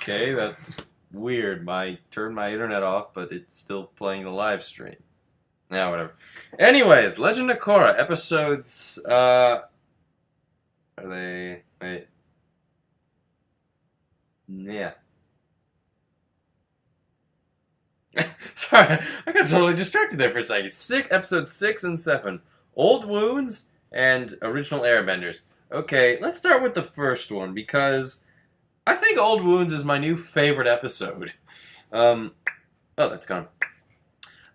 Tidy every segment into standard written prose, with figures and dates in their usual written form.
Okay, that's weird. I turned my internet off, but it's still playing the live stream. Now, whatever. Anyways, Legend of Korra episodes. Are they? Wait. Yeah. Sorry, I got totally distracted there for a second. Episode 6 and 7. Old Wounds and Original Airbenders. Okay, let's start with the first one because I think Old Wounds is my new favorite episode. Oh, that's gone.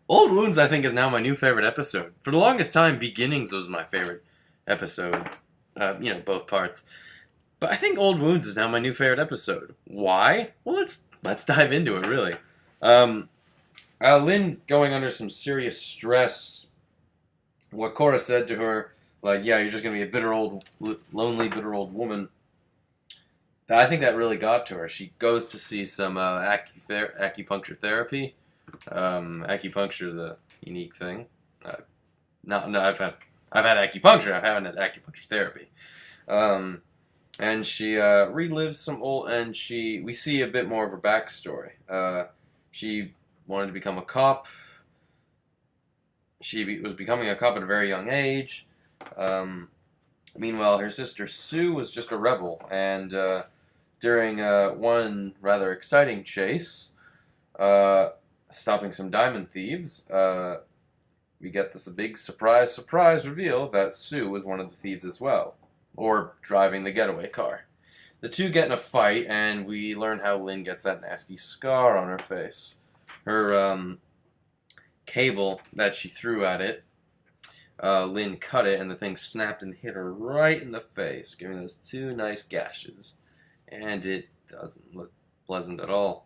Old Wounds, I think, is now my new favorite episode. For the longest time, Beginnings was my favorite episode. Both parts. But I think Old Wounds is now my new favorite episode. Why? Well, let's dive into it, really. Lynn's going under some serious stress. What Korra said to her, like, yeah, you're just going to be a lonely, bitter old woman. I think that really got to her. She goes to see some acupuncture therapy. Acupuncture is a unique thing. I've had acupuncture. I haven't had acupuncture therapy. And she relives some old, and we see a bit more of her backstory. She wanted to become a cop. She was becoming a cop at a very young age. Meanwhile, her sister Sue was just a rebel, and during one rather exciting chase, stopping some diamond thieves, we get this big surprise reveal that Sue was one of the thieves as well, or driving the getaway car. The two get in a fight, and we learn how Lynn gets that nasty scar on her face. Her cable that she threw at it, Lynn cut it, and the thing snapped and hit her right in the face, giving those two nice gashes. And it doesn't look pleasant at all.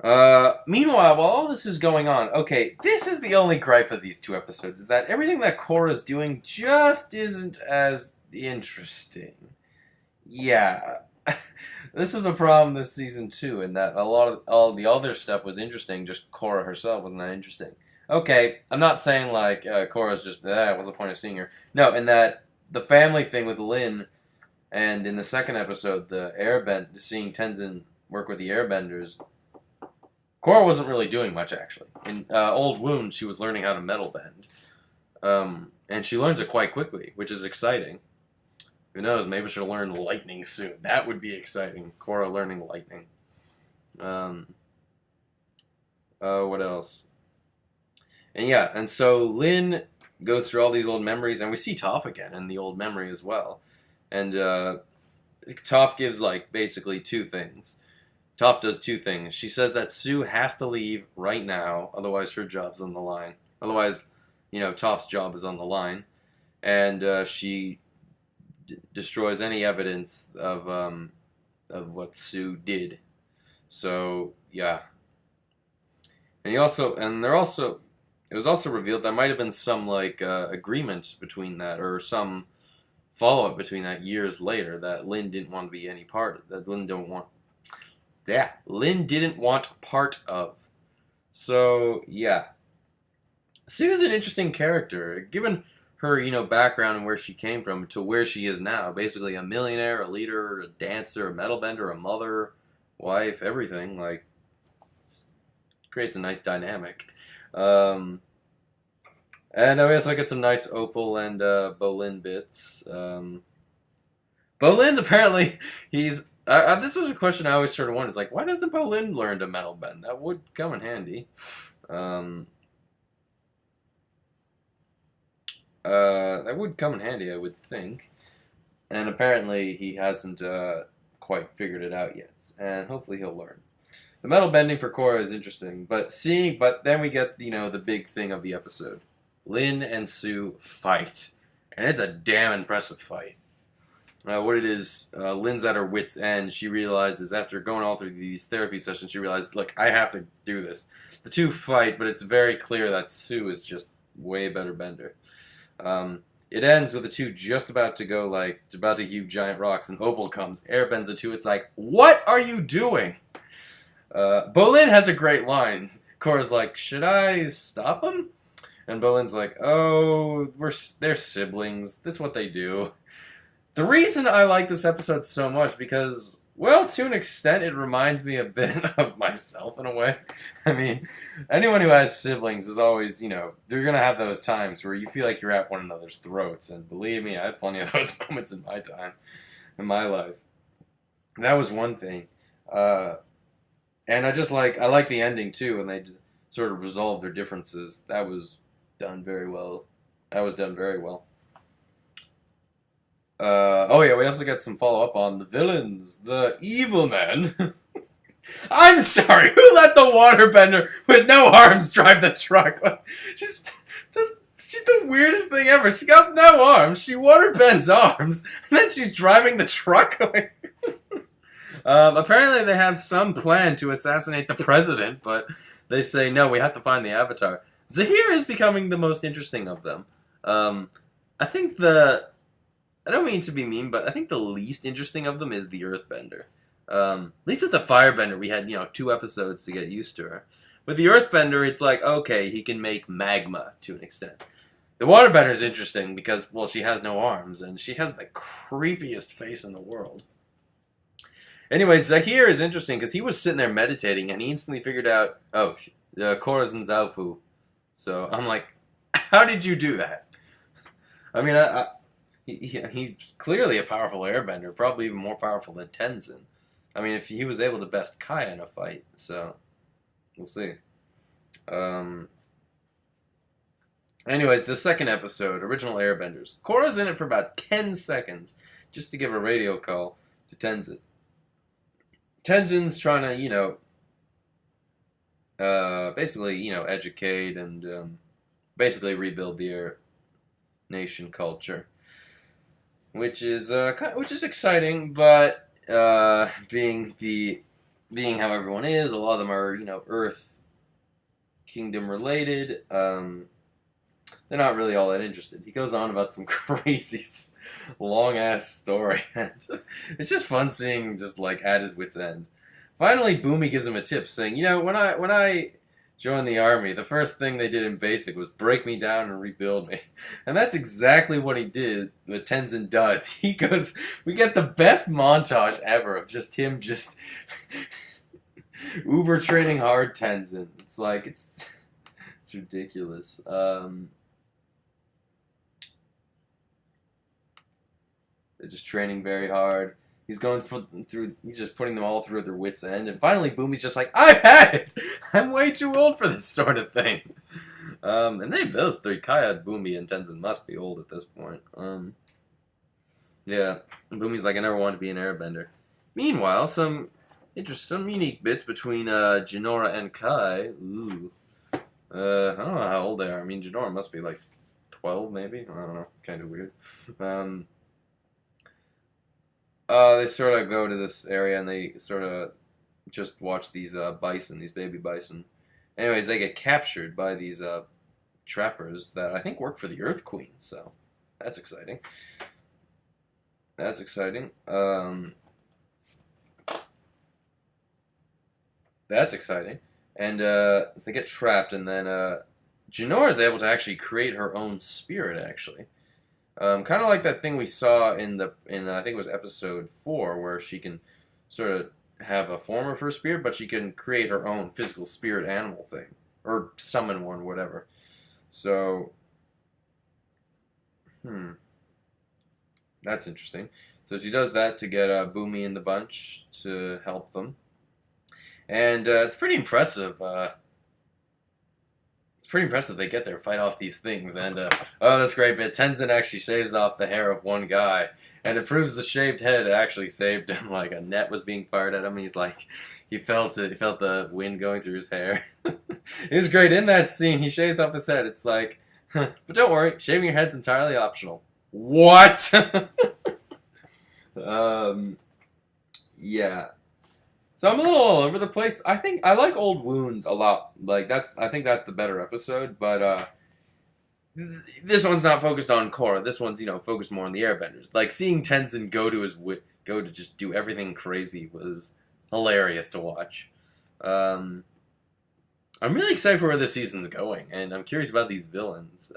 Meanwhile, while all this is going on, okay, this is the only gripe of these two episodes, is that everything that Korra's doing just isn't as interesting. Yeah. This was a problem this season too, in that a lot of all the other stuff was interesting, just Korra herself wasn't that interesting. Okay, I'm not saying like Korra's just, what's the point of seeing her? No, in that the family thing with Lynn, and in the second episode, seeing Tenzin work with the Airbenders, Korra wasn't really doing much, actually. In Old Wounds, she was learning how to metal bend. And she learns it quite quickly, which is exciting. Who knows, maybe she'll learn lightning soon. That would be exciting. Korra learning lightning. What else? And so Lynn goes through all these old memories, and we see Toph again in the old memory as well. And Toph gives, basically two things. Toph does two things. She says that Sue has to leave right now, otherwise her job's on the line. Otherwise, Toph's job is on the line. And she destroys any evidence of what Sue did. So, yeah. And it was also revealed that might have been some, agreement between that, or some follow-up between that years later, that Lynn didn't want to be any part of, that Lynn didn't want part of. So, yeah. Sue's an interesting character, given her, background and where she came from to where she is now. Basically a millionaire, a leader, a dancer, a metal bender, a mother, wife, everything. Creates a nice dynamic. And I guess I get some nice Opal and Bolin bits. Bolin, apparently, he's... this was a question I always sort of wondered. It's why doesn't Bolin learn to metal bend? That would come in handy. That would come in handy, I would think. And apparently he hasn't quite figured it out yet. And hopefully he'll learn. The metal bending for Korra is interesting, but then we get, the big thing of the episode. Lynn and Sue fight. And it's a damn impressive fight. What it is, Lynn's at her wit's end. She realizes, after going all through these therapy sessions, she realized, look, I have to do this. The two fight, but it's very clear that Sue is just way better bender. It ends with the two just about to go, about to heave giant rocks, and Opal comes, airbends the two. It's what are you doing? Bolin has a great line. Korra's should I stop him? And Bolin's oh, they're siblings. That's what they do. The reason I like this episode so much, because Well, to an extent, it reminds me a bit of myself in a way. I mean, anyone who has siblings is always, they're going to have those times where you feel like you're at one another's throats. And believe me, I had plenty of those moments in my time, in my life. That was one thing. Uh, and I like the ending too, when they just sort of resolved their differences. That was done very well. That was done very well. Oh yeah, we also got some follow up on the villains, the evil men. I'm sorry, who let the waterbender with no arms drive the truck? Like, just, she's the weirdest thing ever. She got no arms, she waterbends arms, and then she's driving the truck. Apparently, they have some plan to assassinate the president, but they say no. We have to find the Avatar. Zahir is becoming the most interesting of them. I think I don't mean to be mean, but I think the least interesting of them is the Earthbender. At least with the Firebender, we had 2 episodes to get used to her. With the Earthbender, it's like okay, he can make magma to an extent. The Waterbender is interesting because well, she has no arms and she has the creepiest face in the world. Anyway, Zahir is interesting because he was sitting there meditating and he instantly figured out, oh, Korra's in Zaofu. So I'm like, how did you do that? I mean, he's clearly a powerful airbender, probably even more powerful than Tenzin. I mean, if he was able to best Kaya in a fight, so we'll see. Um, Anyways, the second episode, Original Airbenders. Korra's in it for about 10 seconds just to give a radio call to Tenzin. Tenzin's trying to, basically, educate and basically rebuild the Air Nation culture, which is exciting. But being how everyone is, a lot of them are Earth Kingdom related. They're not really all that interested. He goes on about some crazy, long ass story, and it's just fun seeing just like at his wit's end. Finally, Boomy gives him a tip, saying, when I joined the army, the first thing they did in basic was break me down and rebuild me, and that's exactly what he did. What Tenzin does, he goes. We get the best montage ever of just him, just uber training hard Tenzin. It's like it's ridiculous. They're just training very hard. He's going through. He's just putting them all through their wits' end, and finally, Boomy's just like, "I've had it. I'm way too old for this sort of thing." And those three, Kaya, Boomy, and Tenzin must be old at this point. Yeah, and Boomy's like, "I never wanted to be an airbender." Meanwhile, some unique bits between Jinora and Kai. Ooh, I don't know how old they are. I mean, Jinora must be like 12, maybe. I don't know. Kind of weird. They sort of go to this area and they sort of just watch these bison, these baby bison. Anyways, they get captured by these trappers that I think work for the Earth Queen, so that's exciting. That's exciting. That's exciting. And they get trapped, and then Jinora is able to actually create her own spirit, actually. Kind of like that thing we saw in I think it was episode 4, where she can sort of have a form of her spirit, but she can create her own physical spirit animal thing, or summon one, whatever. So, that's interesting. So she does that to get Boomy and the bunch to help them, and it's pretty impressive. It's pretty impressive they get there, fight off these things, and oh, that's great bit. Tenzin actually shaves off the hair of one guy, and it proves the shaved head actually saved him. Like a net was being fired at him. He's like, he felt it. He felt the wind going through his hair. It was great in that scene. He shaves off his head. It's like, but don't worry, shaving your head's entirely optional. What? Yeah. So I'm a little all over the place. I think I like Old Wounds a lot. Like I think that's the better episode. But this one's not focused on Korra. This one's focused more on the Airbenders. Like seeing Tenzin go to just do everything crazy was hilarious to watch. I'm really excited for where this season's going, and I'm curious about these villains.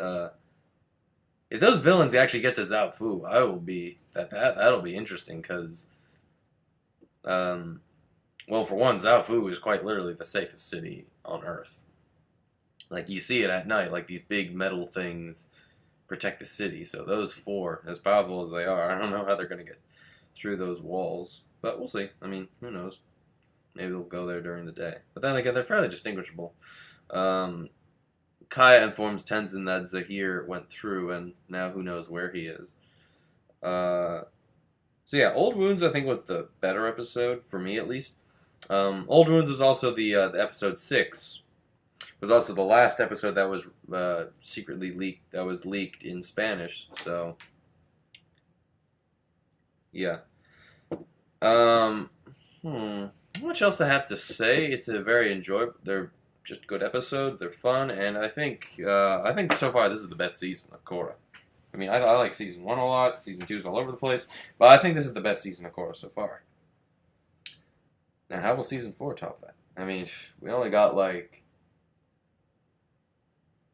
If those villains actually get to Zaofu, I will be that'll be interesting because. Well, for one, Zaofu is quite literally the safest city on Earth. Like, you see it at night, like these big metal things protect the city. So those four, as powerful as they are, I don't know how they're going to get through those walls. But we'll see. I mean, who knows? Maybe they'll go there during the day. But then again, they're fairly distinguishable. Kaya informs Tenzin that Zahir went through, and now who knows where he is. So yeah, Old Wounds I think was the better episode, for me at least. Old Wounds was also the episode 6. It was also the last episode that was secretly leaked, that was leaked in Spanish, so... Yeah. Not much else I have to say. It's a very enjoyable... They're just good episodes, they're fun, and I think so far this is the best season of Korra. I mean, I like Season 1 a lot, Season 2 is all over the place, but I think this is the best season of Korra so far. Now, how will Season 4 top that? I mean, we only got, like...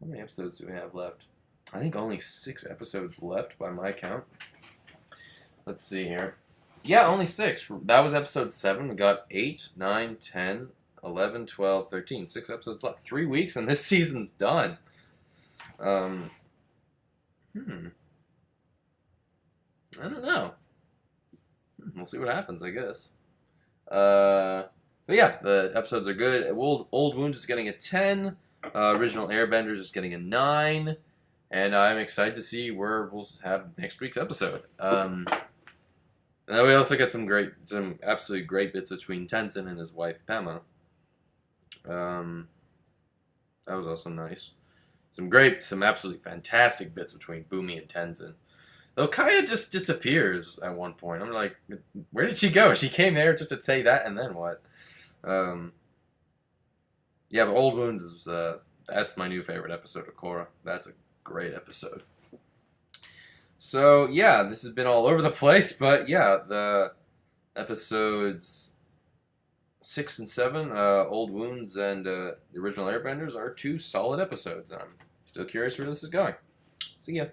How many episodes do we have left? I think only 6 episodes left by my count. Let's see here. Yeah, only 6. That was episode 7. We got 8, 9, 10, 11, 12, 13. 6 episodes left. 3 weeks and this season's done. I don't know. We'll see what happens, I guess. But yeah, the episodes are good. Old Wounds is getting a 10. Original Airbenders is getting a 9. And I'm excited to see where we'll have next week's episode. And then we also get some absolutely great bits between Tenzin and his wife Pema. That was also nice. Some absolutely fantastic bits between Bumi and Tenzin. Though Kaya just disappears at one point. I'm like, where did she go? She came there just to say that, and then what? Yeah, but Old Wounds is that's my new favorite episode of Korra. That's a great episode. So yeah, this has been all over the place, but yeah, the episodes 6 and 7, Old Wounds and the original Airbenders, are 2 solid episodes. I'm still curious where this is going. See ya.